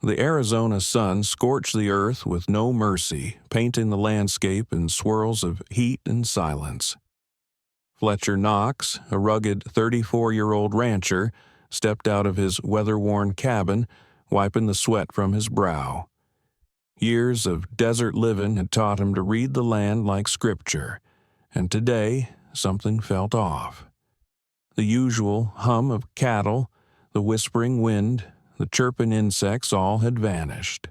The Arizona sun scorched the earth with no mercy, painting the landscape in swirls of heat and silence. Fletcher Knox, a rugged 34-year-old rancher, stepped out of his weather-worn cabin, wiping the sweat from his brow. Years of desert living had taught him to read the land like scripture, and today something felt off. The usual hum of cattle, the whispering wind, the chirping insects all had vanished.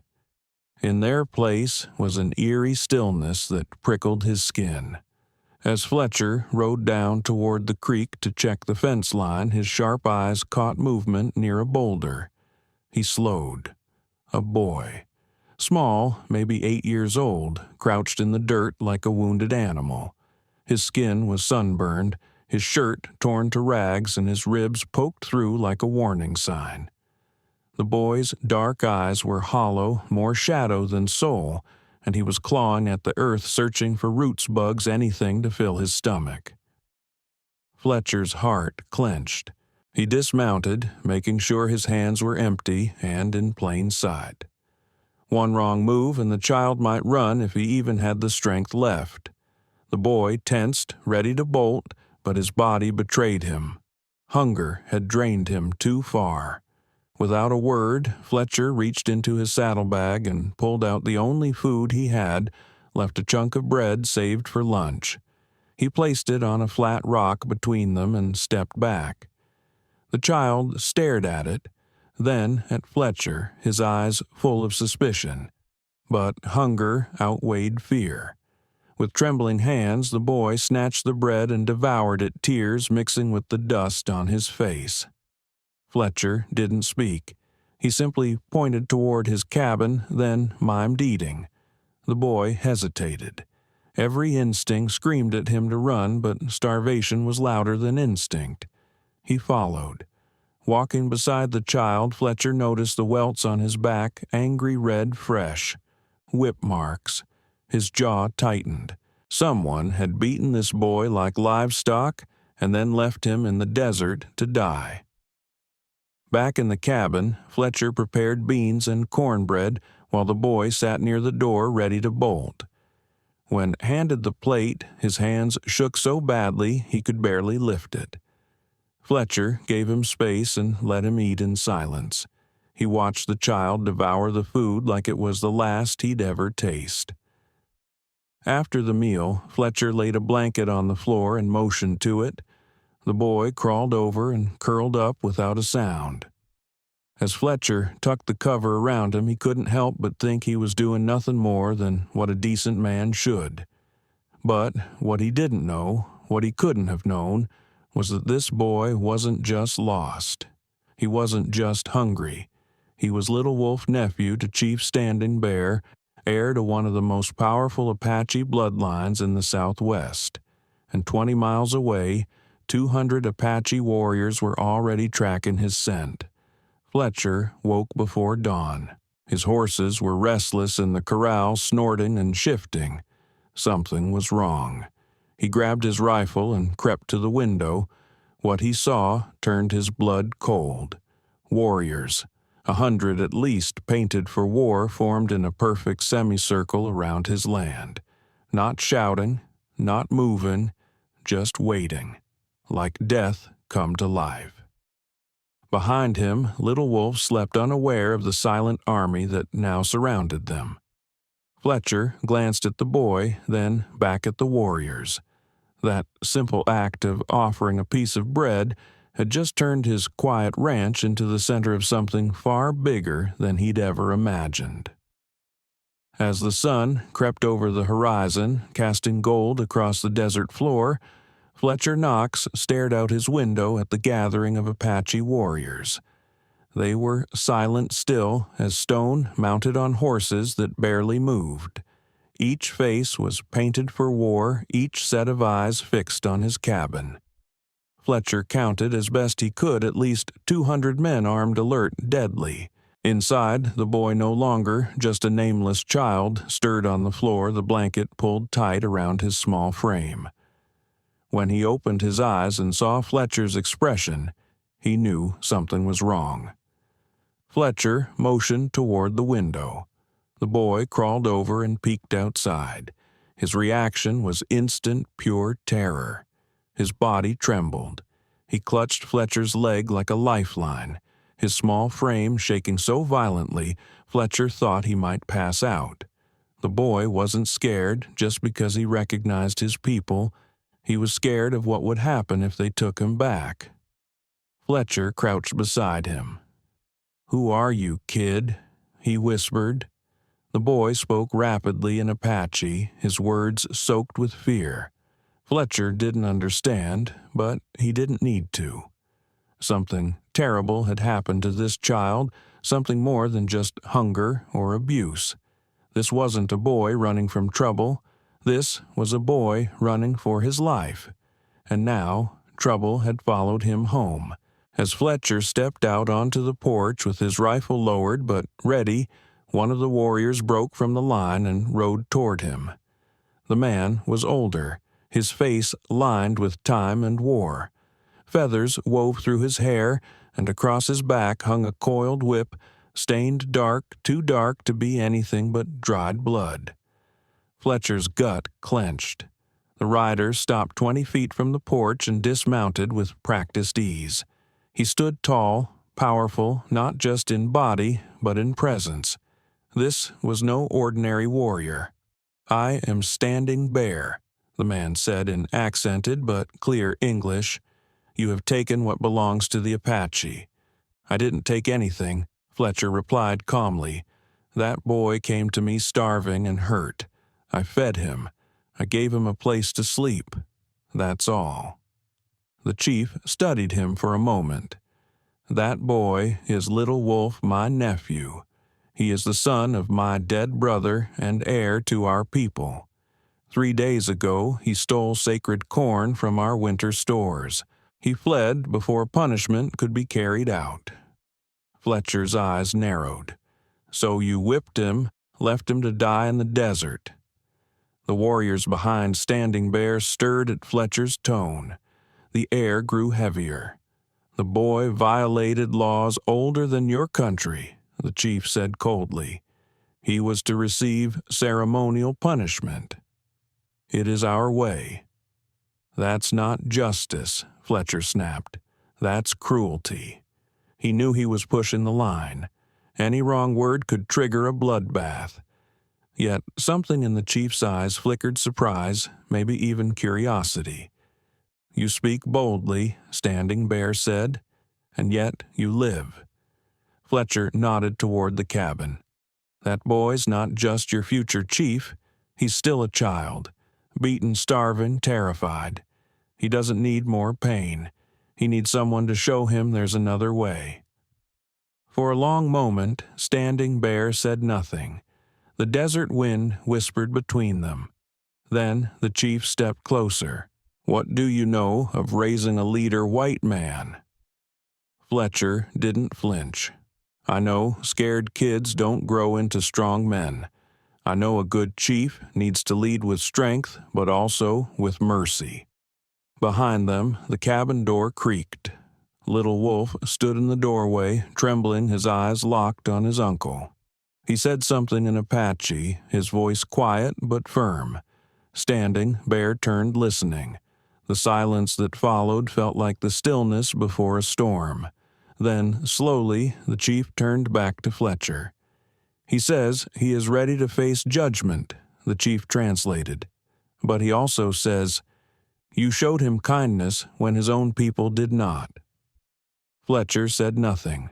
In their place was an eerie stillness that prickled his skin. As Fletcher rode down toward the creek to check the fence line, his sharp eyes caught movement near a boulder. He slowed. A boy, small, maybe 8 years old, crouched in the dirt like a wounded animal. His skin was sunburned, his shirt torn to rags, and his ribs poked through like a warning sign. The boy's dark eyes were hollow, more shadow than soul, and he was clawing at the earth, searching for roots, bugs, anything to fill his stomach. Fletcher's heart clenched. He dismounted, making sure his hands were empty and in plain sight. One wrong move and the child might run if he even had the strength left. The boy tensed, ready to bolt, but his body betrayed him. Hunger had drained him too far. Without a word, Fletcher reached into his saddlebag and pulled out the only food he had, left a chunk of bread saved for lunch. He placed it on a flat rock between them and stepped back. The child stared at it, then at Fletcher, his eyes full of suspicion. But hunger outweighed fear. With trembling hands, the boy snatched the bread and devoured it, tears mixing with the dust on his face. Fletcher didn't speak. He simply pointed toward his cabin, then mimed eating. The boy hesitated. Every instinct screamed at him to run, but starvation was louder than instinct. He followed. Walking beside the child, Fletcher noticed the welts on his back, angry red fresh. Whip marks. His jaw tightened. Someone had beaten this boy like livestock and then left him in the desert to die. Back in the cabin, Fletcher prepared beans and cornbread while the boy sat near the door ready to bolt. When handed the plate, his hands shook so badly he could barely lift it. Fletcher gave him space and let him eat in silence. He watched the child devour the food like it was the last he'd ever taste. After the meal, Fletcher laid a blanket on the floor and motioned to it. The boy crawled over and curled up without a sound. As Fletcher tucked the cover around him, he couldn't help but think he was doing nothing more than what a decent man should. But what he didn't know, what he couldn't have known, was that this boy wasn't just lost. He wasn't just hungry. He was Little Wolf nephew to Chief Standing Bear, heir to one of the most powerful Apache bloodlines in the Southwest. And 20 miles away, 200 Apache warriors were already tracking his scent. Fletcher woke before dawn. His horses were restless in the corral, snorting and shifting. Something was wrong. He grabbed his rifle and crept to the window. What he saw turned his blood cold. Warriors, 100 at least, painted for war, formed in a perfect semicircle around his land. Not shouting, not moving, just waiting. Like death come to life. Behind him, Little Wolf slept unaware of the silent army that now surrounded them. Fletcher glanced at the boy, then back at the warriors. That simple act of offering a piece of bread had just turned his quiet ranch into the center of something far bigger than he'd ever imagined. As the sun crept over the horizon, casting gold across the desert floor, Fletcher Knox stared out his window at the gathering of Apache warriors. They were silent still as stone mounted on horses that barely moved. Each face was painted for war, each set of eyes fixed on his cabin. Fletcher counted as best he could at least 200 men armed alert, deadly. Inside, the boy no longer just a nameless child, stirred on the floor, the blanket pulled tight around his small frame. When he opened his eyes and saw Fletcher's expression, he knew something was wrong. Fletcher motioned toward the window. The boy crawled over and peeked outside. His reaction was instant, pure terror. His body trembled. He clutched Fletcher's leg like a lifeline, his small frame shaking so violently Fletcher thought he might pass out. The boy wasn't scared just because he recognized his people. He was scared of what would happen if they took him back. Fletcher crouched beside him. "Who are you, kid?" he whispered. The boy spoke rapidly in Apache, his words soaked with fear. Fletcher didn't understand, but he didn't need to. Something terrible had happened to this child, something more than just hunger or abuse. This wasn't a boy running from trouble. This was a boy running for his life. And now, trouble had followed him home. As Fletcher stepped out onto the porch with his rifle lowered but ready, one of the warriors broke from the line and rode toward him. The man was older, his face lined with time and war. Feathers wove through his hair, and across his back hung a coiled whip, stained dark, too dark to be anything but dried blood. Fletcher's gut clenched. The rider stopped 20 feet from the porch and dismounted with practiced ease. He stood tall, powerful, not just in body, but in presence. This was no ordinary warrior. "I am Standing Bear," the man said in accented but clear English. "You have taken what belongs to the Apache." "I didn't take anything," Fletcher replied calmly. "That boy came to me starving and hurt. I fed him. I gave him a place to sleep. That's all." The chief studied him for a moment. "That boy is Little Wolf, my nephew. He is the son of my dead brother and heir to our people. 3 days ago, he stole sacred corn from our winter stores. He fled before punishment could be carried out." Fletcher's eyes narrowed. "So you whipped him, left him to die in the desert." The warriors behind Standing Bear stirred at Fletcher's tone. The air grew heavier. "The boy violated laws older than your country," the chief said coldly. "He was to receive ceremonial punishment. It is our way." "That's not justice," Fletcher snapped. "That's cruelty." He knew he was pushing the line. Any wrong word could trigger a bloodbath. Yet something in the chief's eyes flickered surprise, maybe even curiosity. "You speak boldly," Standing Bear said, "and yet you live." Fletcher nodded toward the cabin. "That boy's not just your future chief. He's still a child, beaten, starving, terrified. He doesn't need more pain. He needs someone to show him there's another way." For a long moment, Standing Bear said nothing. The desert wind whispered between them. Then the chief stepped closer. "What do you know of raising a leader white man?" Fletcher didn't flinch. "I know scared kids don't grow into strong men. I know a good chief needs to lead with strength, but also with mercy." Behind them, the cabin door creaked. Little Wolf stood in the doorway, trembling, his eyes locked on his uncle. He said something in Apache, his voice quiet but firm. Standing Bear turned, listening. The silence that followed felt like the stillness before a storm. Then, slowly, the chief turned back to Fletcher. "He says he is ready to face judgment," the chief translated. "But he also says, you showed him kindness when his own people did not." Fletcher said nothing.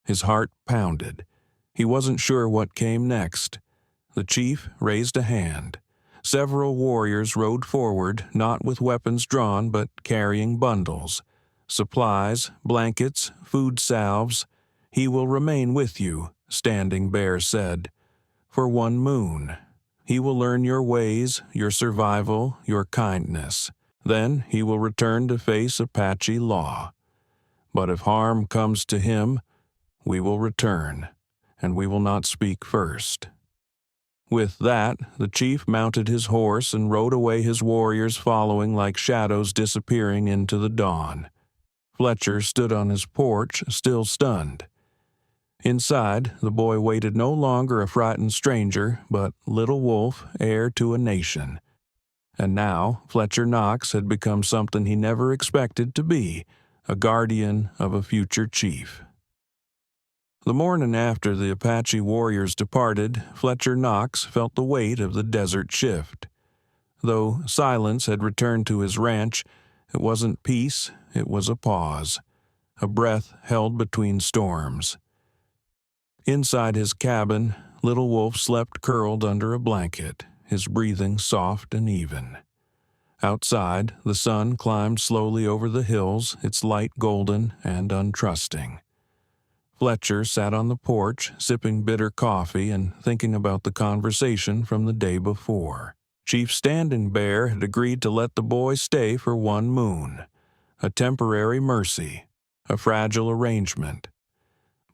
His heart pounded. He wasn't sure what came next. The chief raised a hand. Several warriors rode forward, not with weapons drawn but carrying bundles. Supplies, blankets, food salves. "He will remain with you," Standing Bear said, "for 1 moon. He will learn your ways, your survival, your kindness. Then he will return to face Apache law. But if harm comes to him, we will return, and we will not speak first." With that, the chief mounted his horse and rode away, his warriors following like shadows disappearing into the dawn. Fletcher stood on his porch, still stunned. Inside, the boy waited no longer a frightened stranger, but little Wolf, heir to a nation. And now Fletcher Knox had become something he never expected to be, a guardian of a future chief. The morning after the Apache warriors departed, Fletcher Knox felt the weight of the desert shift. Though silence had returned to his ranch, it wasn't peace, it was a pause, a breath held between storms. Inside his cabin, little Wolf slept curled under a blanket, his breathing soft and even. Outside, the sun climbed slowly over the hills, its light golden and untrusting. Fletcher sat on the porch, sipping bitter coffee and thinking about the conversation from the day before. Chief Standing Bear had agreed to let the boy stay for 1 moon, a temporary mercy, a fragile arrangement.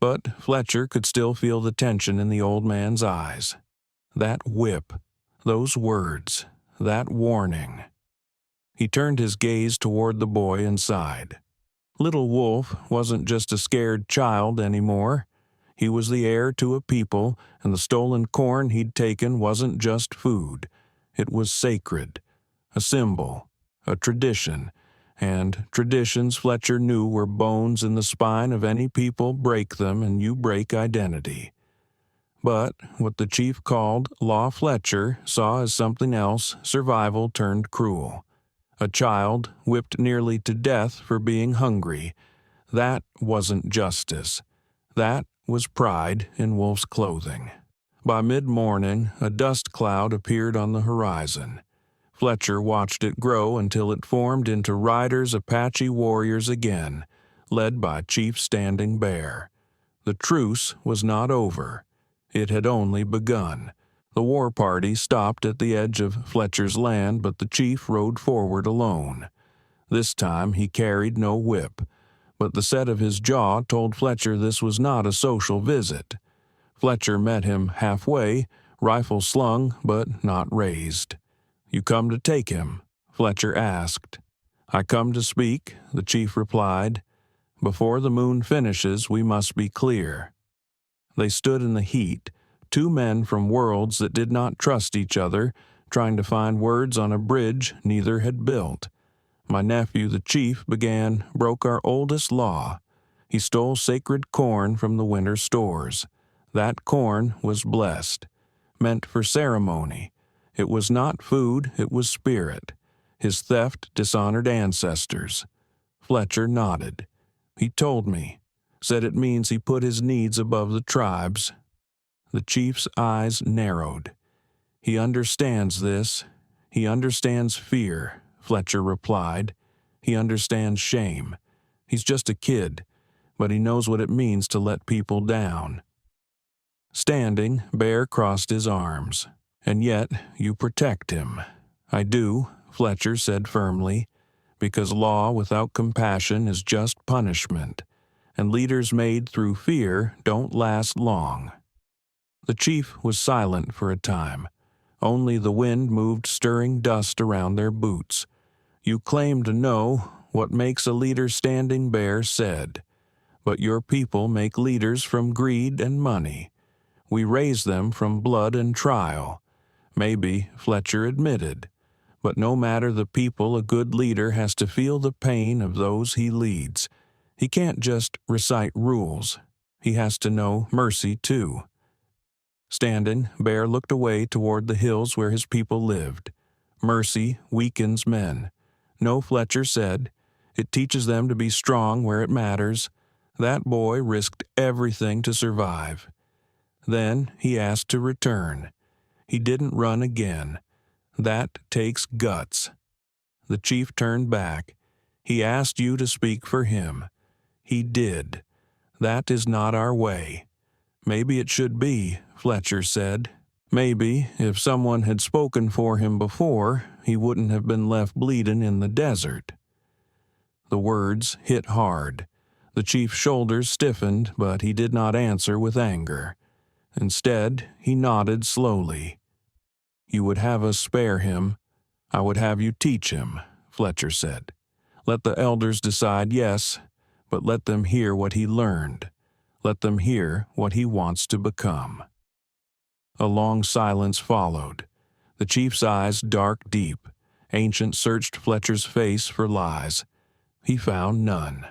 But Fletcher could still feel the tension in the old man's eyes. That whip, those words, that warning. He turned his gaze toward the boy inside. Little Wolf wasn't just a scared child anymore. He was the heir to a people, and the stolen corn he'd taken wasn't just food. It was sacred, a symbol, a tradition, and traditions Fletcher knew were bones in the spine of any people. Break them and you break identity. But what the chief called Law Fletcher saw as something else, survival turned cruel. A child whipped nearly to death for being hungry. That wasn't justice. That was pride in Wolf's clothing. By mid-morning, a dust cloud appeared on the horizon. Fletcher watched it grow until it formed into riders Apache warriors again, led by Chief Standing Bear. The truce was not over. It had only begun. The war party stopped at the edge of Fletcher's land, but the chief rode forward alone. This time he carried no whip, but the set of his jaw told Fletcher this was not a social visit. Fletcher met him halfway, rifle slung but not raised. "You come to take him?" Fletcher asked. "I come to speak," the chief replied. "Before the moon finishes, we must be clear." They stood in the heat, 2 men from worlds that did not trust each other, trying to find words on a bridge neither had built. "My nephew, the chief, broke our oldest law. He stole sacred corn from the winter stores. That corn was blessed, meant for ceremony. It was not food, it was spirit. His theft dishonored ancestors." Fletcher nodded. "He told me. Said it means he put his needs above the tribe's." The chief's eyes narrowed. "He understands this. He understands fear," Fletcher replied. "He understands shame. He's just a kid, but he knows what it means to let people down." Standing, Bear crossed his arms. "And yet you protect him." "I do," Fletcher said firmly, "because law without compassion is just punishment, and leaders made through fear don't last long." The chief was silent for a time. Only the wind moved stirring dust around their boots. "You claim to know what makes a leader," Standing Bear said. "But your people make leaders from greed and money. We raise them from blood and trial." Maybe, Fletcher admitted. But no matter the people, a good leader has to feel the pain of those he leads. He can't just recite rules. He has to know mercy, too. Standing, Bear looked away toward the hills where his people lived. "Mercy weakens men." "No," Fletcher said. "It teaches them to be strong where it matters." That boy risked everything to survive. Then he asked to return. He didn't run again. That takes guts. The chief turned back. "He asked you to speak for him." "He did. That is not our way." "Maybe it should be," Fletcher said. "Maybe, if someone had spoken for him before, he wouldn't have been left bleeding in the desert." The words hit hard. The chief's shoulders stiffened, but he did not answer with anger. Instead, he nodded slowly. "You would have us spare him. I would have you teach him," Fletcher said. "Let the elders decide, yes, but let them hear what he learned. Let them hear what he wants to become." A long silence followed. The chief's eyes dark deep. Ancient searched Fletcher's face for lies. He found none.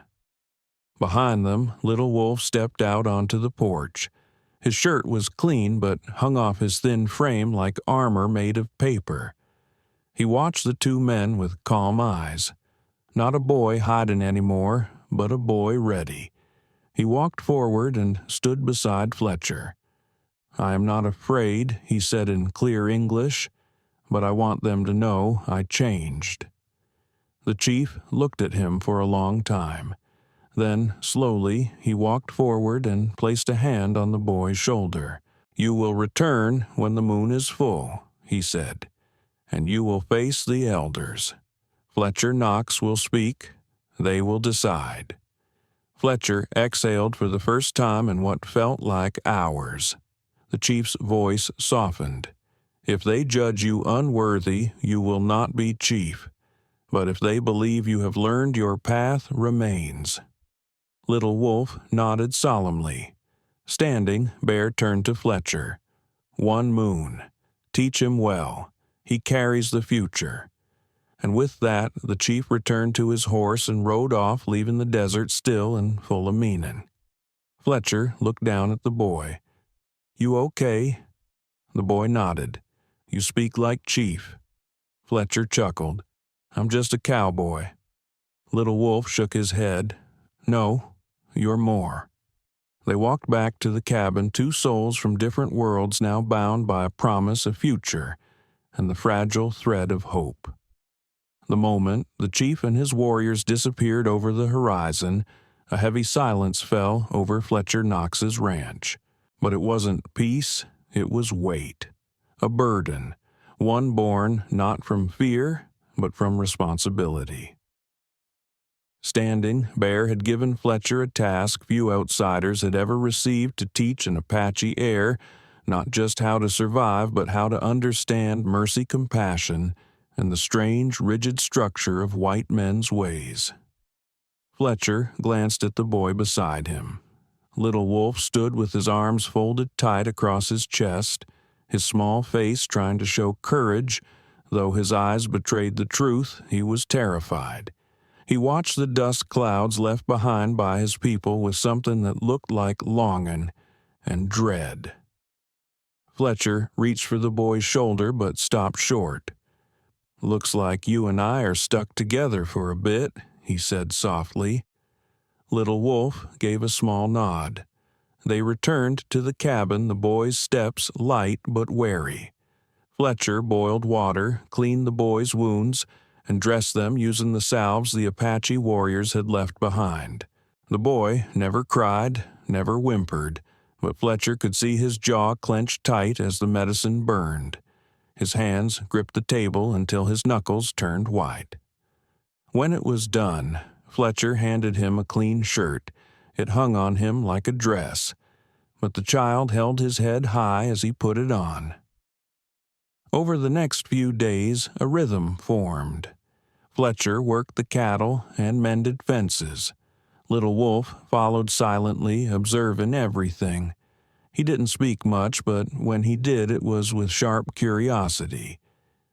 Behind them, Little Wolf stepped out onto the porch. His shirt was clean but hung off his thin frame like armor made of paper. He watched the two men with calm eyes. Not a boy hiding anymore, but a boy ready. He walked forward and stood beside Fletcher. "I am not afraid," he said in clear English, "but I want them to know I changed." The chief looked at him for a long time. Then, slowly, he walked forward and placed a hand on the boy's shoulder. "You will return when the moon is full," he said, "and you will face the elders. Fletcher Knox will speak. They will decide." Fletcher exhaled for the first time in what felt like hours. The chief's voice softened. "If they judge you unworthy, you will not be chief. But if they believe you have learned, your path remains." Little Wolf nodded solemnly. Standing, Bear turned to Fletcher. "One moon. Teach him well. He carries the future." And with that, the chief returned to his horse and rode off, leaving the desert still and full of meaning. Fletcher looked down at the boy. "You okay?" The boy nodded. "You speak like chief." Fletcher chuckled. "I'm just a cowboy." Little Wolf shook his head. "No, you're more." They walked back to the cabin, two souls from different worlds now bound by a promise of future and the fragile thread of hope. The moment the chief and his warriors disappeared over the horizon, a heavy silence fell over Fletcher Knox's ranch. But it wasn't peace, it was weight. A burden, one born not from fear, but from responsibility. Standing, Bear had given Fletcher a task few outsiders had ever received to teach an Apache heir not just how to survive, but how to understand mercy, compassion, and the strange, rigid structure of white men's ways. Fletcher glanced at the boy beside him. Little Wolf stood with his arms folded tight across his chest, his small face trying to show courage, though his eyes betrayed the truth. He was terrified. He watched the dust clouds left behind by his people with something that looked like longing and dread. Fletcher reached for the boy's shoulder but stopped short. "Looks like you and I are stuck together for a bit," he said softly. Little Wolf gave a small nod. They returned to the cabin, the boy's steps light but wary. Fletcher boiled water, cleaned the boy's wounds, and dressed them using the salves the Apache warriors had left behind. The boy never cried, never whimpered, but Fletcher could see his jaw clenched tight as the medicine burned. His hands gripped the table until his knuckles turned white. When it was done, Fletcher handed him a clean shirt. It hung on him like a dress, but the child held his head high as he put it on. Over the next few days, a rhythm formed. Fletcher worked the cattle and mended fences. Little Wolf followed silently, observing everything. He didn't speak much, but when he did, it was with sharp curiosity.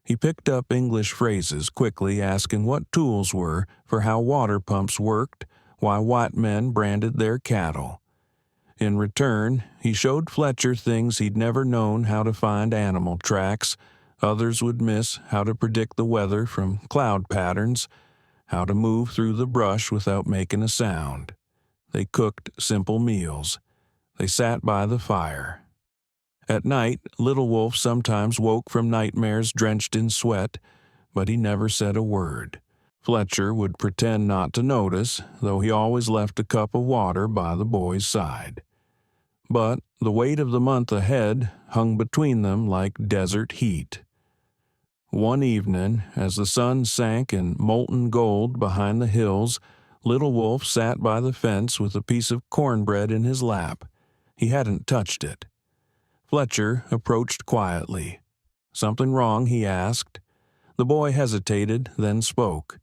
He picked up English phrases quickly, asking what tools were, for how water pumps worked, why white men branded their cattle. In return, he showed Fletcher things he'd never known: how to find animal tracks. Others would miss how to predict the weather from cloud patterns, how to move through the brush without making a sound. They cooked simple meals. They sat by the fire. At night, Little Wolf sometimes woke from nightmares drenched in sweat, but he never said a word. Fletcher would pretend not to notice, though he always left a cup of water by the boy's side. But the weight of the month ahead hung between them like desert heat. One evening, as the sun sank in molten gold behind the hills, Little Wolf sat by the fence with a piece of cornbread in his lap. He hadn't touched it. Fletcher approached quietly. "Something wrong?" he asked. The boy hesitated, then spoke.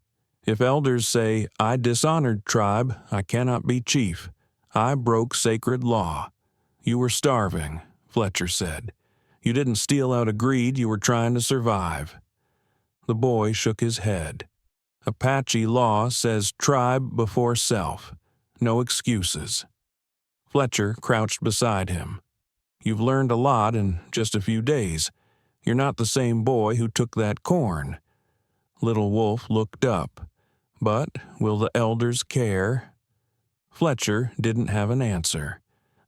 "If elders say, 'I dishonored tribe, I cannot be chief. I broke sacred law. You were starving, Fletcher said. You didn't steal out of greed, you were trying to survive. The boy shook his head. Apache law says tribe before self. No excuses. Fletcher crouched beside him. You've learned a lot in just a few days. You're not the same boy who took that corn. Little Wolf looked up. But will the elders care? Fletcher didn't have an answer.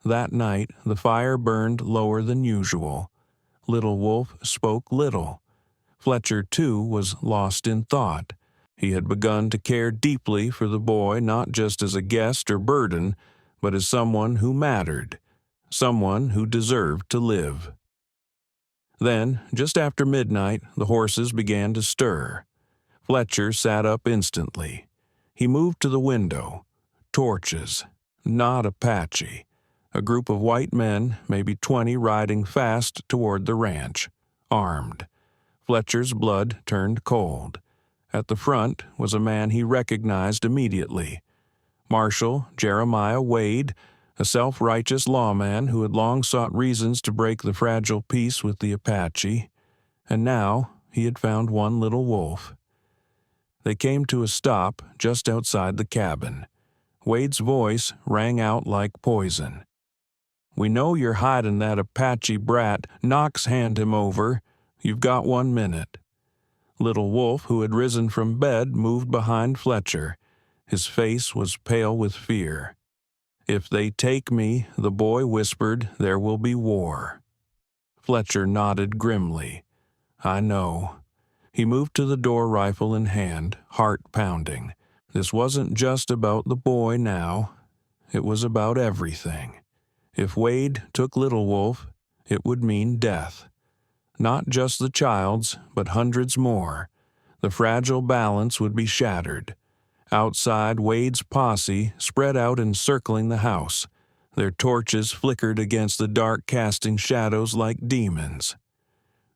That night, the fire burned lower than usual. Little Wolf spoke little. Fletcher, too, was lost in thought. He had begun to care deeply for the boy not just as a guest or burden, but as someone who mattered, someone who deserved to live. Then, just after midnight, the horses began to stir. Fletcher sat up instantly. He moved to the window. Torches. Not Apache. A group of white men, maybe 20, riding fast toward the ranch, armed. Fletcher's blood turned cold. At the front was a man he recognized immediately. Marshal Jeremiah Wade, a self-righteous lawman who had long sought reasons to break the fragile peace with the Apache, and now he had found one little wolf. They came to a stop just outside the cabin. Wade's voice rang out like poison. "We know you're hiding that Apache brat. Knox, hand him over. You've got 1 minute." Little Wolf, who had risen from bed, moved behind Fletcher. His face was pale with fear. "If they take me," the boy whispered, "there will be war." Fletcher nodded grimly. "I know." He moved to the door, rifle in hand, heart pounding. This wasn't just about the boy now. It was about everything. If Wade took Little Wolf, it would mean death. Not just the child's, but hundreds more. The fragile balance would be shattered. Outside, Wade's posse spread out encircling the house. Their torches flickered against the dark, casting shadows like demons.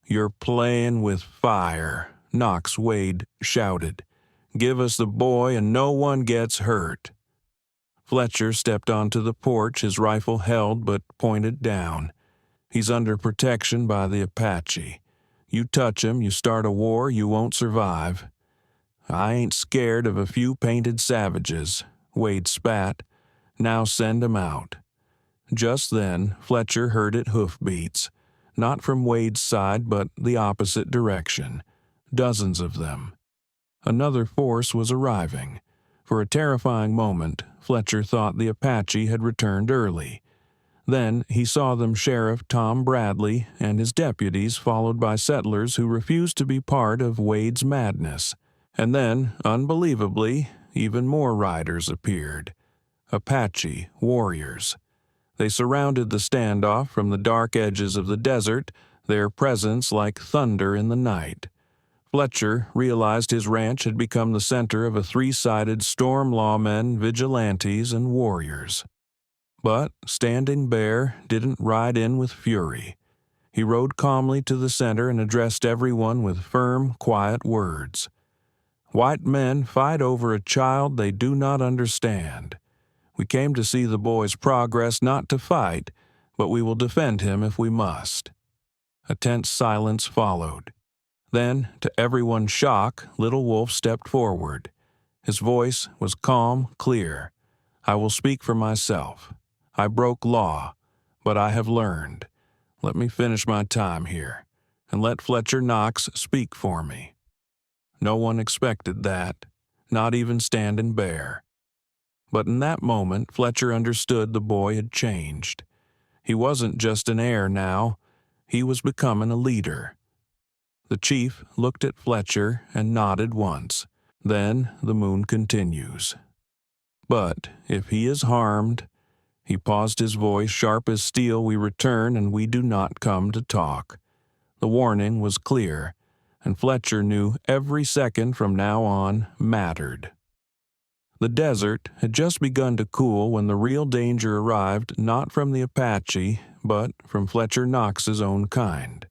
"You're playing with fire," Knox Wade shouted. "Give us the boy and no one gets hurt." Fletcher stepped onto the porch, his rifle held but pointed down. "He's under protection by the Apache. You touch him, you start a war you won't survive." "I ain't scared of a few painted savages," Wade spat. "Now send 'em out." Just then, Fletcher heard it hoofbeats. Not from Wade's side, but the opposite direction. Dozens of them. Another force was arriving. For a terrifying moment, Fletcher thought the Apache had returned early. Then he saw them Sheriff Tom Bradley and his deputies, followed by settlers who refused to be part of Wade's madness. And then, unbelievably, even more riders appeared. Apache warriors. They surrounded the standoff from the dark edges of the desert, their presence like thunder in the night. Fletcher realized his ranch had become the center of a three-sided storm: lawmen, vigilantes, and warriors. But Standing Bear didn't ride in with fury. He rode calmly to the center and addressed everyone with firm, quiet words. "White men fight over a child they do not understand. We came to see the boy's progress, not to fight, but we will defend him if we must." A tense silence followed. Then, to everyone's shock, Little Wolf stepped forward. His voice was calm, clear. "I will speak for myself. I broke law, but I have learned. Let me finish my time here, and let Fletcher Knox speak for me." No one expected that, not even Standing Bear. But in that moment, Fletcher understood the boy had changed. He wasn't just an heir now. He was becoming a leader. The chief looked at Fletcher and nodded once. Then the moon continues. "But if he is harmed," he paused, his voice sharp as steel, "we return and we do not come to talk." The warning was clear, and Fletcher knew every second from now on mattered. The desert had just begun to cool when the real danger arrived, not from the Apache, but from Fletcher Knox's own kind.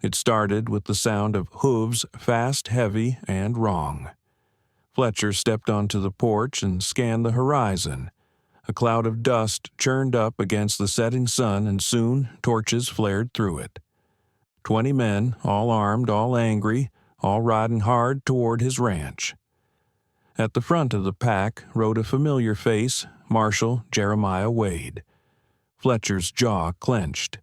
It started with the sound of hooves, fast, heavy, and wrong. Fletcher stepped onto the porch and scanned the horizon. A cloud of dust churned up against the setting sun, and soon torches flared through it. 20 men, all armed, all angry, all riding hard toward his ranch. At the front of the pack rode a familiar face, Marshal Jeremiah Wade. Fletcher's jaw clenched.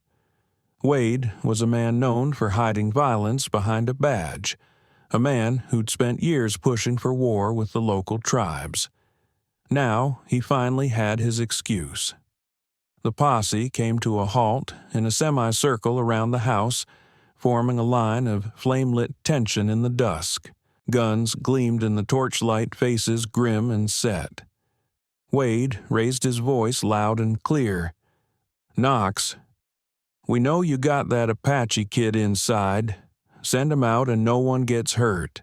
Wade was a man known for hiding violence behind a badge, a man who'd spent years pushing for war with the local tribes. Now he finally had his excuse. The posse came to a halt in a semicircle around the house, forming a line of flame-lit tension in the dusk. Guns gleamed in the torchlight, faces grim and set. Wade raised his voice loud and clear. "Knox, we know you got that Apache kid inside. Send him out and no one gets hurt."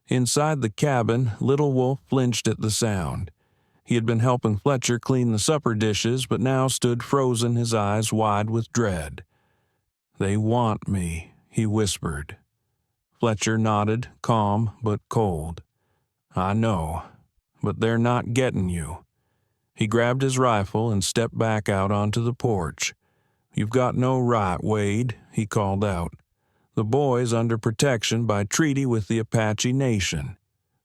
Inside the cabin, Little Wolf flinched at the sound. He had been helping Fletcher clean the supper dishes, but now stood frozen, his eyes wide with dread. "They want me," he whispered. Fletcher nodded, calm but cold. "I know, but they're not getting you." He grabbed his rifle and stepped back out onto the porch. "You've got no right, Wade," he called out. "The boy's under protection by treaty with the Apache Nation.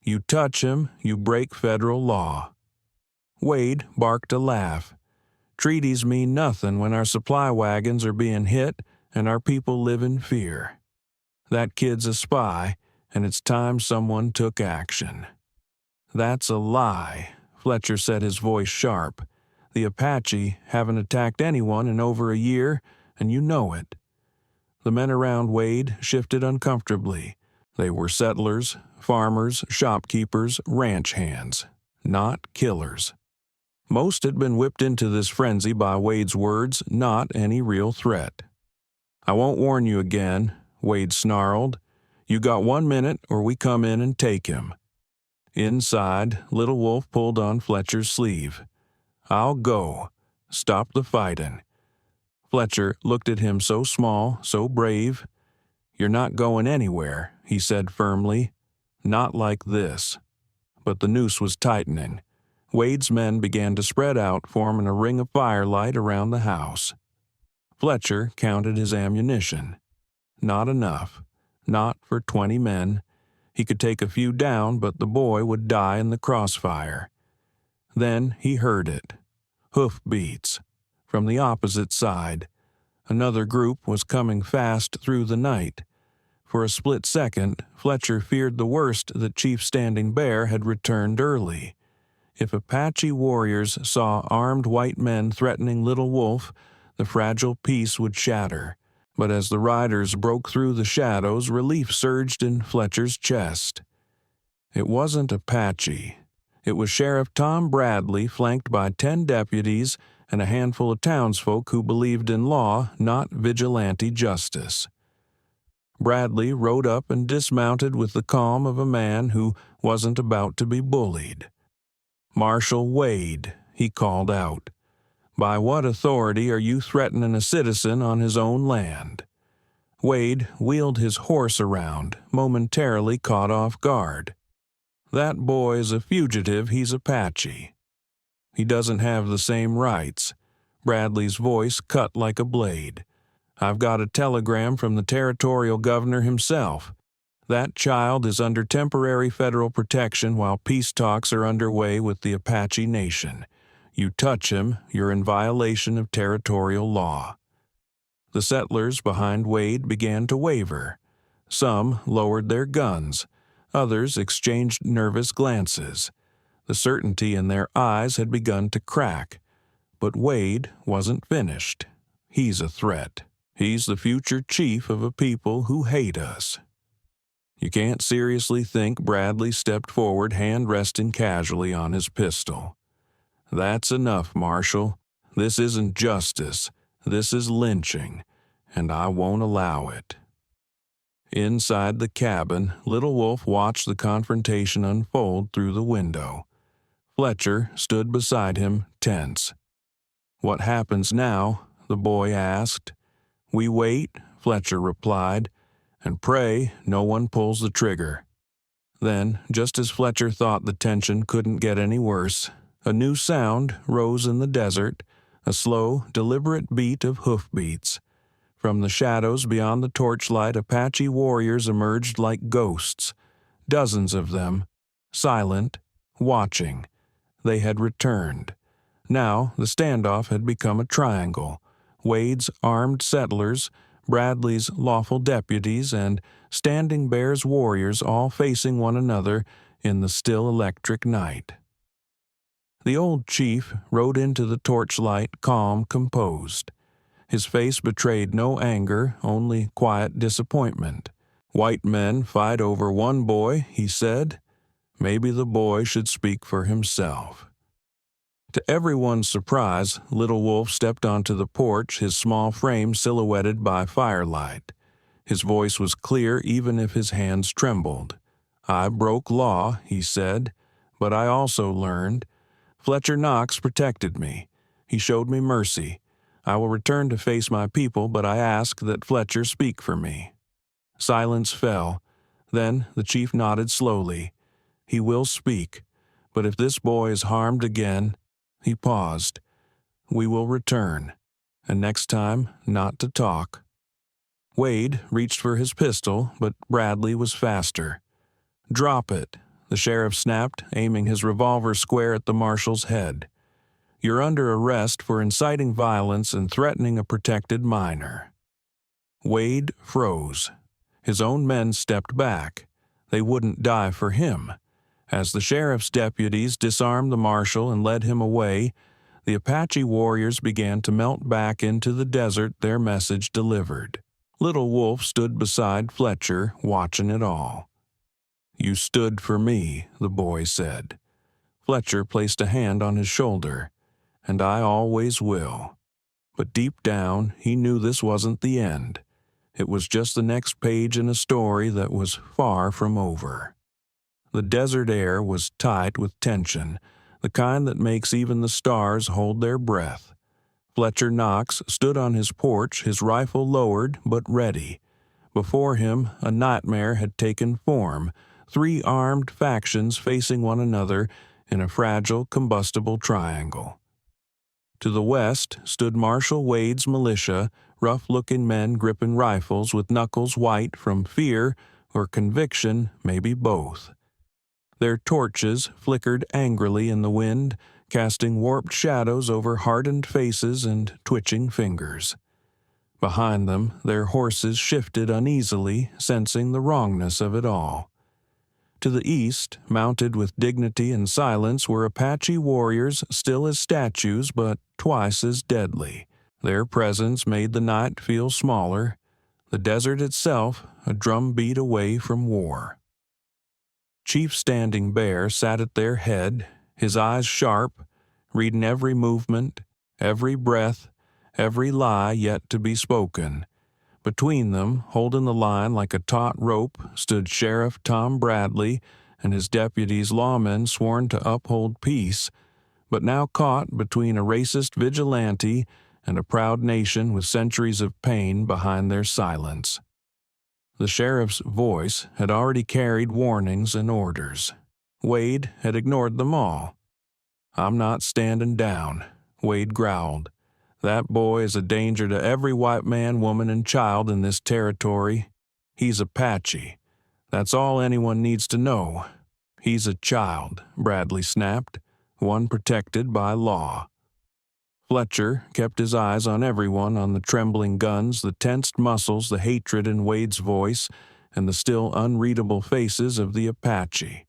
You touch him, you break federal law." Wade barked a laugh. "Treaties mean nothing when our supply wagons are being hit and our people live in fear. That kid's a spy, and it's time someone took action." "That's a lie," Fletcher said, his voice sharp. "The Apache haven't attacked anyone in over a year, and you know it." The men around Wade shifted uncomfortably. They were settlers, farmers, shopkeepers, ranch hands, not killers. Most had been whipped into this frenzy by Wade's words, not any real threat. "I won't warn you again," Wade snarled. "You got 1 minute or we come in and take him." Inside, Little Wolf pulled on Fletcher's sleeve. "I'll go. Stop the fighting." Fletcher looked at him, so small, so brave. "You're not going anywhere," he said firmly. "Not like this." But the noose was tightening. Wade's men began to spread out, forming a ring of firelight around the house. Fletcher counted his ammunition. Not enough. Not for 20 men. He could take a few down, but the boy would die in the crossfire. Then he heard it. Hoof beats. From the opposite side. Another group was coming fast through the night. For a split second, Fletcher feared the worst, that Chief Standing Bear had returned early. If Apache warriors saw armed white men threatening Little Wolf, the fragile peace would shatter. But as the riders broke through the shadows, relief surged in Fletcher's chest. It wasn't Apache. It was Sheriff Tom Bradley, flanked by 10 deputies and a handful of townsfolk who believed in law, not vigilante justice. Bradley rode up and dismounted with the calm of a man who wasn't about to be bullied. "Marshal Wade," he called out. "By what authority are you threatening a citizen on his own land?" Wade wheeled his horse around, momentarily caught off guard. "That boy's a fugitive, he's Apache. He doesn't have the same rights." Bradley's voice cut like a blade. "I've got a telegram from the territorial governor himself. That child is under temporary federal protection while peace talks are underway with the Apache Nation. You touch him, you're in violation of territorial law." The settlers behind Wade began to waver. Some lowered their guns. Others exchanged nervous glances. The certainty in their eyes had begun to crack. But Wade wasn't finished. He's a threat. He's the future chief of a people who hate us. You can't seriously think Bradley stepped forward, hand resting casually on his pistol. "That's enough, Marshal. This isn't justice. This is lynching, and I won't allow it." Inside the cabin, Little Wolf watched the confrontation unfold through the window. Fletcher stood beside him, tense. "What happens now?" the boy asked. "We wait," Fletcher replied, "and pray no one pulls the trigger." Then, just as Fletcher thought the tension couldn't get any worse, A new sound rose in the desert, a slow, deliberate beat of hoofbeats. From the shadows beyond the torchlight, Apache warriors emerged like ghosts, dozens of them, silent, watching. They had returned. Now the standoff had become a triangle. Wade's armed settlers, Bradley's lawful deputies, and Standing Bear's warriors all facing one another in the still electric night. The old chief rode into the torchlight calm, composed. His face betrayed no anger, only quiet disappointment. "White men fight over one boy," he said. "Maybe the boy should speak for himself." To everyone's surprise, Little Wolf stepped onto the porch, his small frame silhouetted by firelight. His voice was clear even if his hands trembled. "I broke law," he said, "but I also learned. Fletcher Knox protected me. He showed me mercy. I will return to face my people, but I ask that Fletcher speak for me." Silence fell. Then the chief nodded slowly. "He will speak, but if this boy is harmed again—" He paused. "We will return, and next time not to talk." Wade reached for his pistol, but Bradley was faster. "Drop it," the sheriff snapped, aiming his revolver square at the marshal's head. "You're under arrest for inciting violence and threatening a protected minor." Wade froze. His own men stepped back. They wouldn't die for him. As the sheriff's deputies disarmed the marshal and led him away, the Apache warriors began to melt back into the desert their message delivered. Little Wolf stood beside Fletcher, watching it all. "You stood for me," the boy said. Fletcher placed a hand on his shoulder. "And I always will." But deep down, he knew this wasn't the end. It was just the next page in a story that was far from over. The desert air was tight with tension, the kind that makes even the stars hold their breath. Fletcher Knox stood on his porch, his rifle lowered but ready. Before him, a nightmare had taken form, 3 armed factions facing one another in a fragile, combustible triangle. To the west stood Marshal Wade's militia, rough-looking men gripping rifles with knuckles white from fear or conviction, maybe both. Their torches flickered angrily in the wind, casting warped shadows over hardened faces and twitching fingers. Behind them, their horses shifted uneasily, sensing the wrongness of it all. To the east, mounted with dignity and silence, were Apache warriors, still as statues but twice as deadly. Their presence made the night feel smaller, the desert itself a drumbeat away from war. Chief Standing Bear sat at their head, his eyes sharp, reading every movement, every breath, every lie yet to be spoken. Between them, holding the line like a taut rope, stood Sheriff Tom Bradley and his deputies lawmen sworn to uphold peace, but now caught between a racist vigilante and a proud nation with centuries of pain behind their silence. The sheriff's voice had already carried warnings and orders. Wade had ignored them all. "I'm not standing down," Wade growled. "That boy is a danger to every white man, woman, and child in this territory. He's Apache. That's all anyone needs to know. He's a child," Bradley snapped, "one protected by law." Fletcher kept his eyes on everyone, on the trembling guns, the tensed muscles, the hatred in Wade's voice, and the still unreadable faces of the Apache.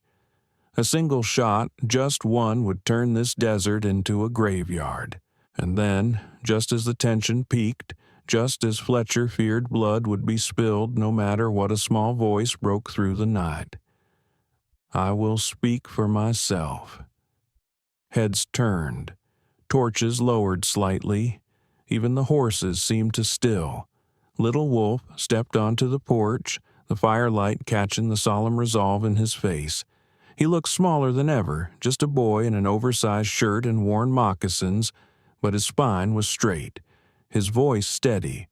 A single shot, just one, would turn this desert into a graveyard. And then, just as the tension peaked, just as Fletcher feared blood would be spilled no matter what, a small voice broke through the night. "I will speak for myself." Heads turned. Torches lowered slightly. Even the horses seemed to still. Little Wolf stepped onto the porch, the firelight catching the solemn resolve in his face. He looked smaller than ever, just a boy in an oversized shirt and worn moccasins, but his spine was straight, his voice steady.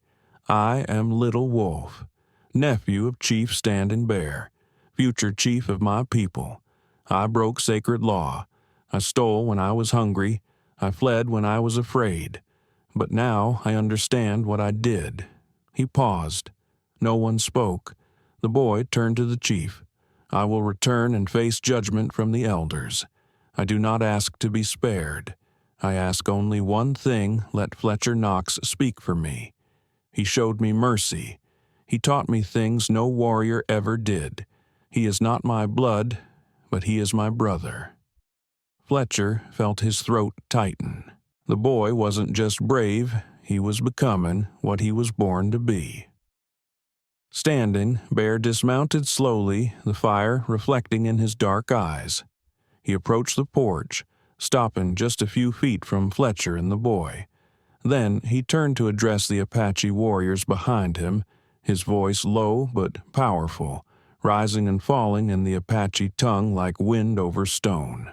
"I am Little Wolf, nephew of Chief Standing Bear, future chief of my people. I broke sacred law. I stole when I was hungry. I fled when I was afraid. But now I understand what I did." He paused. No one spoke. The boy turned to the chief. "I will return and face judgment from the elders. I do not ask to be spared. I ask only one thing: let Fletcher Knox speak for me. He showed me mercy. He taught me things no warrior ever did. He is not my blood, but he is my brother." Fletcher felt his throat tighten. The boy wasn't just brave, he was becoming what he was born to be. Standing, Bear dismounted slowly, the fire reflecting in his dark eyes. He approached the porch, stopping just a few feet from Fletcher and the boy. Then he turned to address the Apache warriors behind him, his voice low but powerful, rising and falling in the Apache tongue like wind over stone.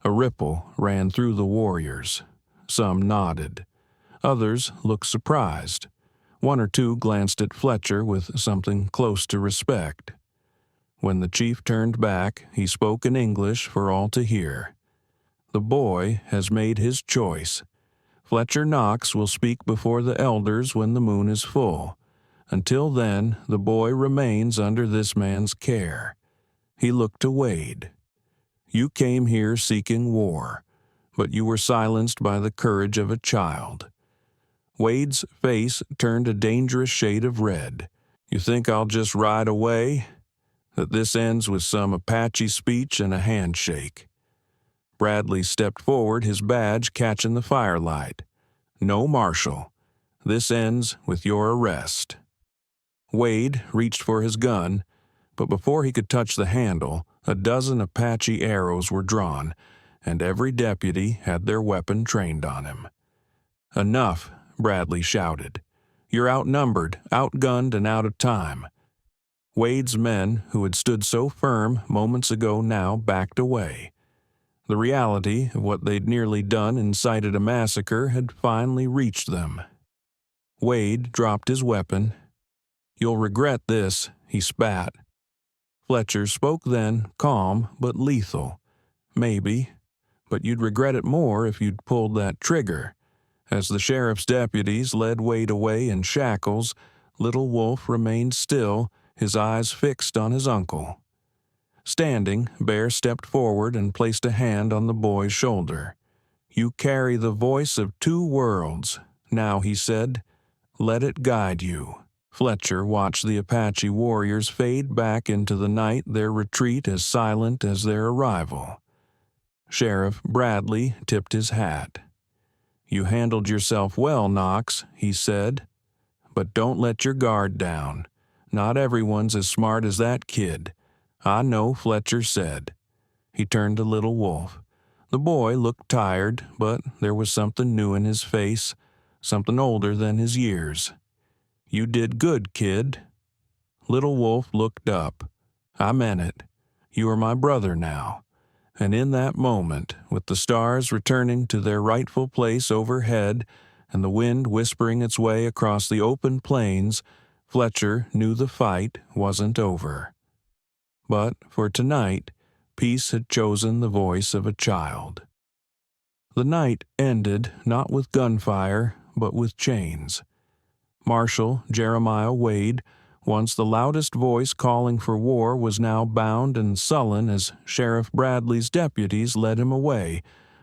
A ripple ran through the warriors. Some nodded. Others looked surprised. One or two glanced at Fletcher with something close to respect. When the chief turned back, he spoke in English for all to hear. "The boy has made his choice. Fletcher Knox will speak before the elders when the moon is full. Until then, the boy remains under this man's care." He looked to Wade. "You came here seeking war, but you were silenced by the courage of a child." Wade's face turned a dangerous shade of red. "You think I'll just ride away? That this ends with some Apache speech and a handshake?" Bradley stepped forward, his badge catching the firelight. "No, Marshal. This ends with your arrest." Wade reached for his gun, but before he could touch the handle, a dozen Apache arrows were drawn, and every deputy had their weapon trained on him. "Enough," Bradley shouted. "You're outnumbered, outgunned, and out of time." Wade's men, who had stood so firm moments ago, now backed away. The reality of what they'd nearly done incited a massacre had finally reached them. Wade dropped his weapon. "You'll regret this," he spat. Fletcher spoke then, calm but lethal. "Maybe, but you'd regret it more if you'd pulled that trigger." As the sheriff's deputies led Wade away in shackles, Little Wolf remained still, his eyes fixed on his uncle. Standing, Bear stepped forward and placed a hand on the boy's shoulder. "You carry the voice of two worlds. Now," he said, "let it guide you." Fletcher watched the Apache warriors fade back into the night, their retreat as silent as their arrival. Sheriff Bradley tipped his hat. "You handled yourself well, Knox," he said, "but don't let your guard down. Not everyone's as smart as that kid. I know," Fletcher said. He turned to Little Wolf. The boy looked tired, but there was something new in his face, something older than his years. "You did good, kid." Little Wolf looked up. "I meant it. You are my brother now." And in that moment, with the stars returning to their rightful place overhead and the wind whispering its way across the open plains, Fletcher knew the fight wasn't over. But for tonight, peace had chosen the voice of a child. The night ended not with gunfire, but with chains. Marshal Jeremiah Wade, once the loudest voice calling for war, was now bound and sullen as Sheriff Bradley's deputies led him away,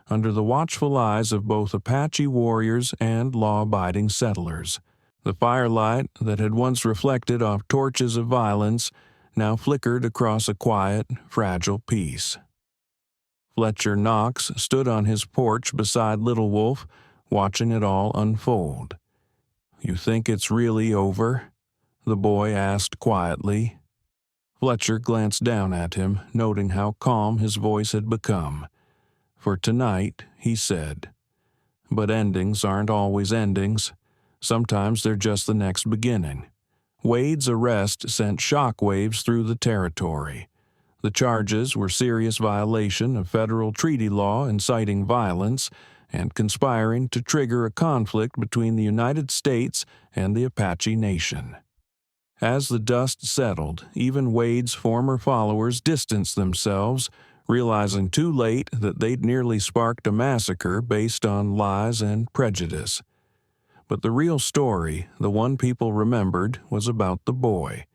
under the watchful eyes of both Apache warriors and law-abiding settlers. The firelight that had once reflected off torches of violence now flickered across a quiet, fragile peace. Fletcher Knox stood on his porch beside Little Wolf, watching it all unfold. "You think it's really over?" the boy asked quietly. Fletcher glanced down at him, noting how calm his voice had become. "For tonight," he said. "But endings aren't always endings. Sometimes they're just the next beginning." Wade's arrest sent shockwaves through the territory. The charges were serious violation of federal treaty law, inciting violence, and conspiring to trigger a conflict between the United States and the Apache Nation. As the dust settled, even Wade's former followers distanced themselves, realizing too late that they'd nearly sparked a massacre based on lies and prejudice. But the real story, the one people remembered, was about the boy.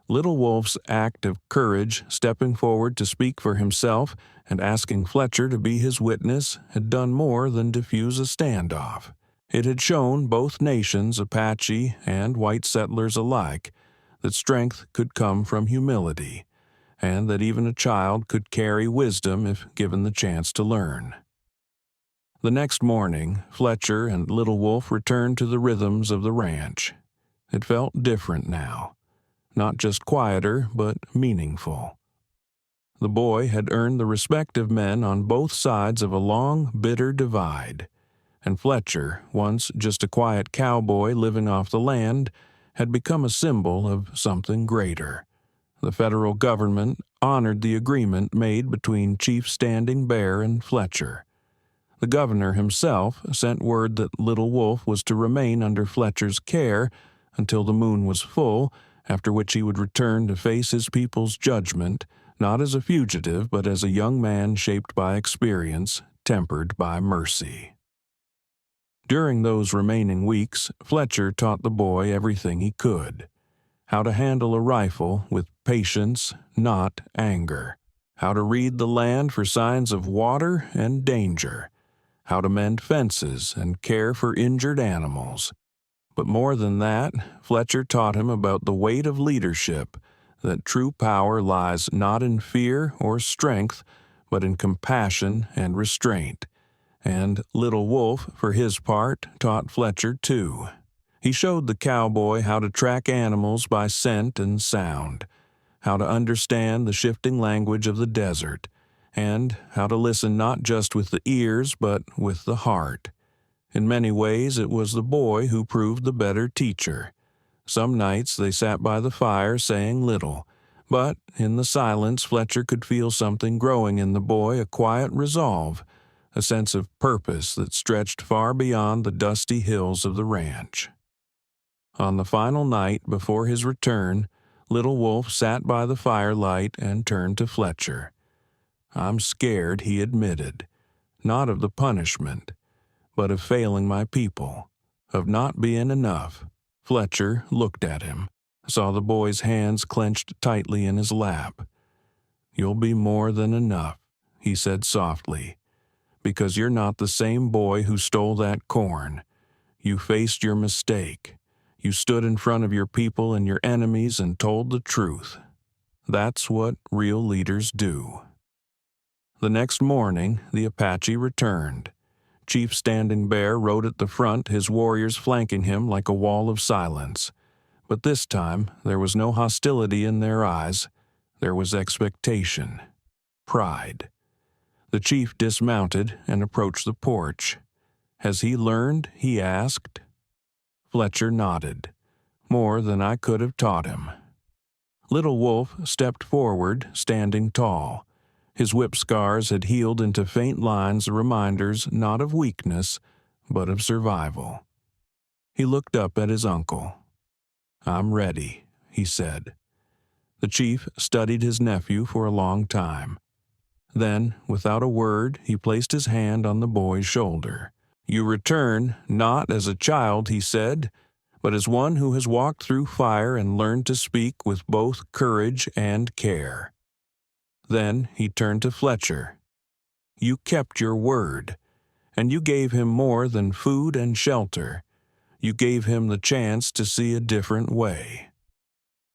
Little Wolf's act of courage, stepping forward to speak for himself and asking Fletcher to be his witness, had done more than diffuse a standoff. It had shown both nations, Apache and white settlers alike, that strength could come from humility, and that even a child could carry wisdom if given the chance to learn. The next morning, Fletcher and Little Wolf returned to the rhythms of the ranch. It felt different now. Not just quieter, but meaningful. The boy had earned the respect of men on both sides of a long, bitter divide, and Fletcher, once just a quiet cowboy living off the land, had become a symbol of something greater. The federal government honored the agreement made between Chief Standing Bear and Fletcher. The governor himself sent word that Little Wolf was to remain under Fletcher's care until the moon was full, after which he would return to face his people's judgment, not as a fugitive, but as a young man shaped by experience, tempered by mercy. During those remaining weeks, Fletcher taught the boy everything he could. How to handle a rifle with patience, not anger. How to read the land for signs of water and danger. How to mend fences and care for injured animals. But more than that, Fletcher taught him about the weight of leadership, that true power lies not in fear or strength, but in compassion and restraint. And Little Wolf, for his part, taught Fletcher too. He showed the cowboy how to track animals by scent and sound, how to understand the shifting language of the desert, and how to listen not just with the ears but with the heart. In many ways, it was the boy who proved the better teacher. Some nights they sat by the fire saying little, but in the silence Fletcher could feel something growing in the boy, a quiet resolve, a sense of purpose that stretched far beyond the dusty hills of the ranch. On the final night before his return, Little Wolf sat by the firelight and turned to Fletcher. "I'm scared," he admitted, "not of the punishment, but of failing my people, of not being enough." Fletcher looked at him, saw the boy's hands clenched tightly in his lap. "You'll be more than enough," he said softly, "because you're not the same boy who stole that corn. You faced your mistake. You stood in front of your people and your enemies and told the truth. That's what real leaders do." The next morning, the Apache returned. Chief Standing Bear rode at the front, his warriors flanking him like a wall of silence. But this time, there was no hostility in their eyes. There was expectation, pride. The chief dismounted and approached the porch. "Has he learned?" he asked. Fletcher nodded. "More than I could have taught him." Little Wolf stepped forward, standing tall. His whip scars had healed into faint lines, reminders not of weakness, but of survival. He looked up at his uncle. "I'm ready," he said. The chief studied his nephew for a long time. Then, without a word, he placed his hand on the boy's shoulder. "You return, not as a child," he said, "but as one who has walked through fire and learned to speak with both courage and care." Then he turned to Fletcher. "You kept your word, and you gave him more than food and shelter. You gave him the chance to see a different way."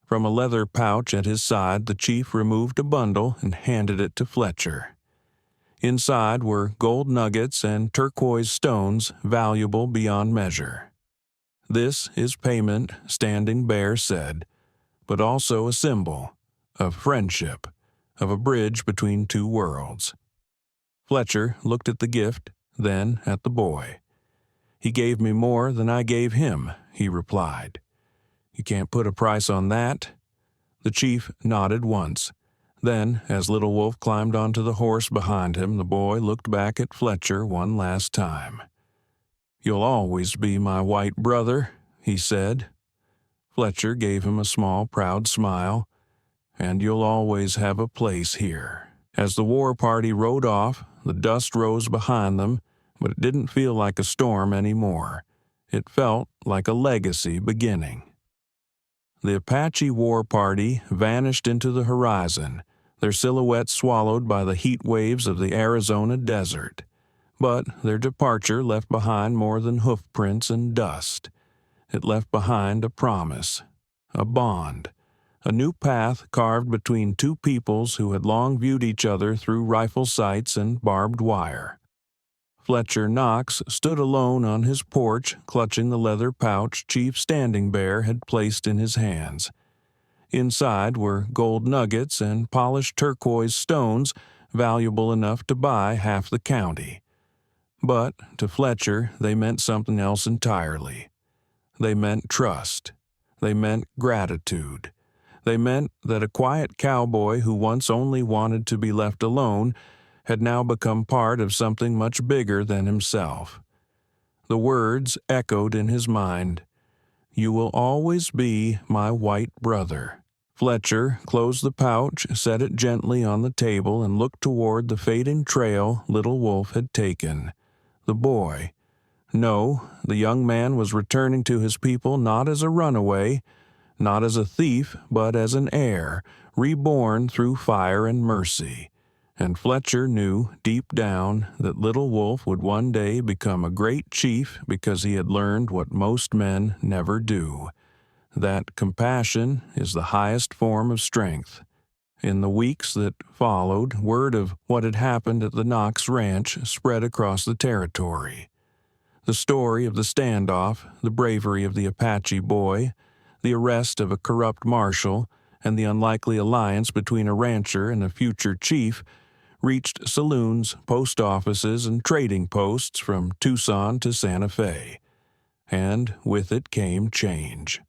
From a leather pouch at his side, the chief removed a bundle and handed it to Fletcher. Inside were gold nuggets and turquoise stones valuable beyond measure. "This is payment," Standing Bear said, "but also a symbol of friendship, of a bridge between two worlds." Fletcher looked at the gift, then at the boy. "He gave me more than I gave him," he replied. "You can't put a price on that?" The chief nodded once. Then, as Little Wolf climbed onto the horse behind him, the boy looked back at Fletcher one last time. "You'll always be my white brother," he said. Fletcher gave him a small, proud smile. "And you'll always have a place here." As the war party rode off, the dust rose behind them, but it didn't feel like a storm anymore. It felt like a legacy beginning. The Apache war party vanished into the horizon, their silhouettes swallowed by the heat waves of the Arizona desert. But their departure left behind more than hoof prints and dust. It left behind a promise, a bond, a new path carved between two peoples who had long viewed each other through rifle sights and barbed wire. Fletcher Knox stood alone on his porch, clutching the leather pouch Chief Standing Bear had placed in his hands. Inside were gold nuggets and polished turquoise stones valuable enough to buy half the county. But to Fletcher, they meant something else entirely. They meant trust. They meant gratitude. They meant that a quiet cowboy who once only wanted to be left alone had now become part of something much bigger than himself. The words echoed in his mind, "You will always be my white brother." Fletcher closed the pouch, set it gently on the table, and looked toward the fading trail Little Wolf had taken. The boy. No, the young man was returning to his people not as a runaway, not as a thief, but as an heir, reborn through fire and mercy. And Fletcher knew deep down that Little Wolf would one day become a great chief because he had learned what most men never do, that compassion is the highest form of strength. In the weeks that followed, word of what had happened at the Knox Ranch spread across the territory. The story of the standoff, the bravery of the Apache boy, the arrest of a corrupt marshal, and the unlikely alliance between a rancher and a future chief reached saloons, post offices, and trading posts from Tucson to Santa Fe. And with it came change.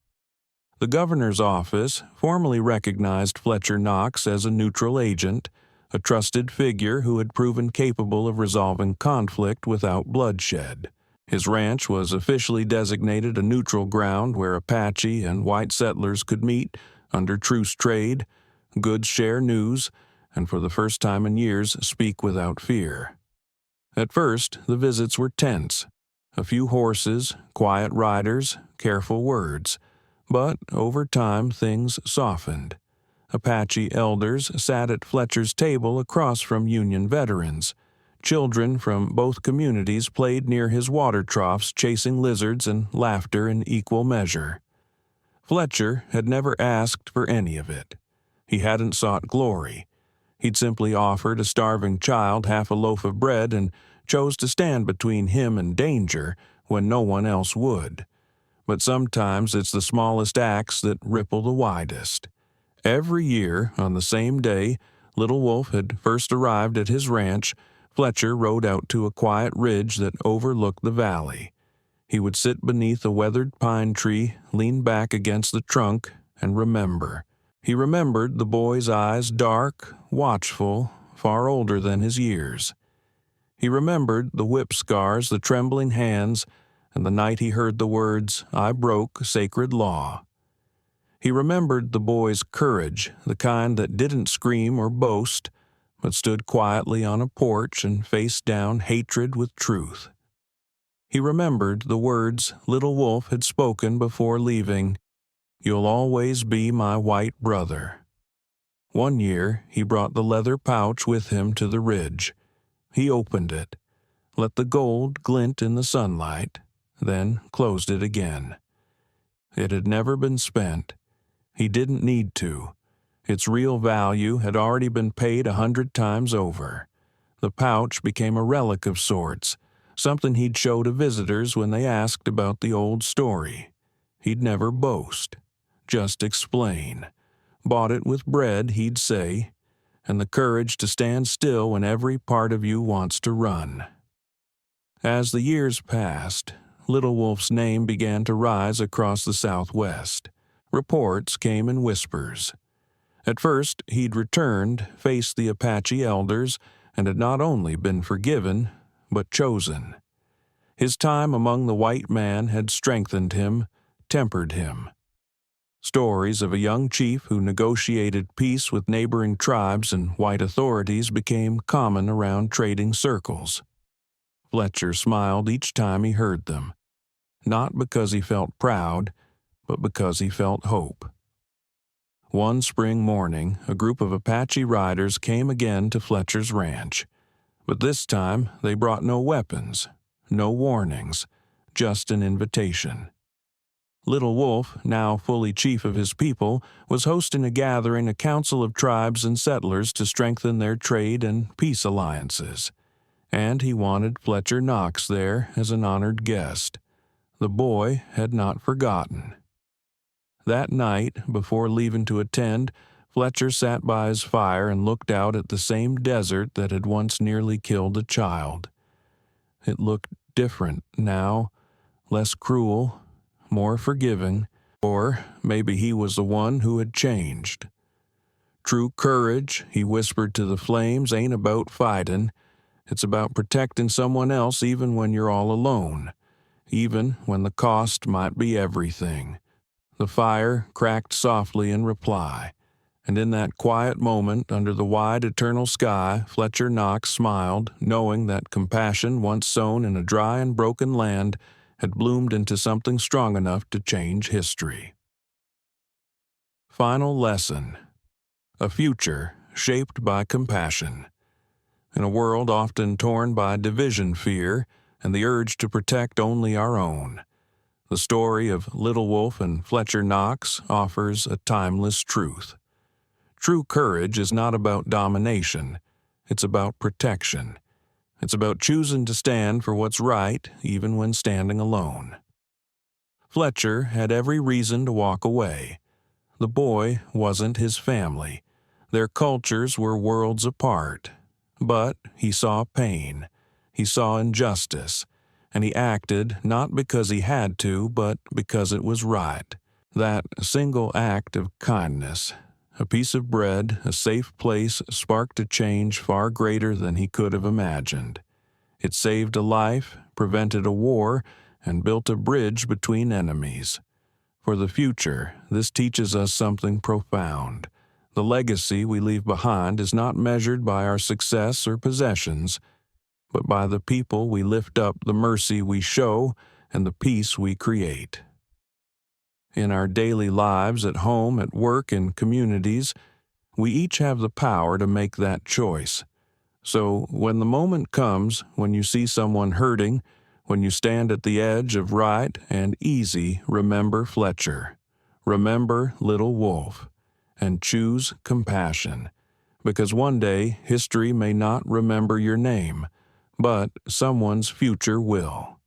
The governor's office formally recognized Fletcher Knox as a neutral agent, a trusted figure who had proven capable of resolving conflict without bloodshed. His ranch was officially designated a neutral ground where Apache and white settlers could meet under truce trade, goods share news, and for the first time in years speak without fear. At first, the visits were tense. A few horses, quiet riders, careful words. But over time things softened. Apache elders sat at Fletcher's table across from Union veterans. Children from both communities played near his water troughs, chasing lizards and laughter in equal measure. Fletcher had never asked for any of it. He hadn't sought glory. He'd simply offered a starving child half a loaf of bread and chose to stand between him and danger when no one else would. But sometimes it's the smallest acts that ripple the widest. Every year, on the same day Little Wolf had first arrived at his ranch, Fletcher rode out to a quiet ridge that overlooked the valley. He would sit beneath a weathered pine tree, lean back against the trunk, and remember. He remembered the boy's eyes, dark, watchful, far older than his years. He remembered the whip scars, the trembling hands, and the night he heard the words, "I broke sacred law." He remembered the boy's courage, the kind that didn't scream or boast, but stood quietly on a porch and faced down hatred with truth. He remembered the words Little Wolf had spoken before leaving, "You'll always be my white brother." One year he brought the leather pouch with him to the ridge. He opened it, let the gold glint in the sunlight, then closed it again. It had never been spent. He didn't need to. Its real value had already been paid 100 times over. The pouch became a relic of sorts, something he'd show to visitors when they asked about the old story. He'd never boast, just explain. Bought it with bread, he'd say, and the courage to stand still when every part of you wants to run. As the years passed, Little Wolf's name began to rise across the Southwest. Reports came in whispers. At first, he'd returned, faced the Apache elders, and had not only been forgiven, but chosen. His time among the white man had strengthened him, tempered him. Stories of a young chief who negotiated peace with neighboring tribes and white authorities became common around trading circles. Fletcher smiled each time he heard them, not because he felt proud, but because he felt hope. One spring morning, a group of Apache riders came again to Fletcher's ranch, but this time they brought no weapons, no warnings, just an invitation. Little Wolf, now fully chief of his people, was hosting a council of tribes and settlers to strengthen their trade and peace alliances, and he wanted Fletcher Knox there as an honored guest. The boy had not forgotten. That night, before leaving to attend, Fletcher sat by his fire and looked out at the same desert that had once nearly killed a child. It looked different now, less cruel, more forgiving, or maybe he was the one who had changed. True courage, he whispered to the flames, ain't about fighting. It's about protecting someone else even when you're all alone, even when the cost might be everything. The fire cracked softly in reply, and in that quiet moment under the wide eternal sky, Fletcher Knox smiled, knowing that compassion once sown in a dry and broken land had bloomed into something strong enough to change history. Final lesson: a future shaped by compassion. In a world often torn by division fear and the urge to protect only our own, the story of Little Wolf and Fletcher Knox offers a timeless truth. True courage is not about domination, it's about protection. It's about choosing to stand for what's right, even when standing alone. Fletcher had every reason to walk away. The boy wasn't his family. Their cultures were worlds apart. But he saw pain. He saw injustice. And he acted not because he had to, but because it was right. That single act of kindness, a piece of bread, a safe place, sparked a change far greater than he could have imagined. It saved a life, prevented a war, and built a bridge between enemies. For the future, this teaches us something profound. The legacy we leave behind is not measured by our success or possessions, but by the people we lift up, the mercy we show, and the peace we create. In our daily lives, at home, at work, and communities, we each have the power to make that choice. So when the moment comes, when you see someone hurting, when you stand at the edge of right and easy, remember Fletcher. Remember Little Wolf. And choose compassion. Because one day, history may not remember your name, but someone's future will.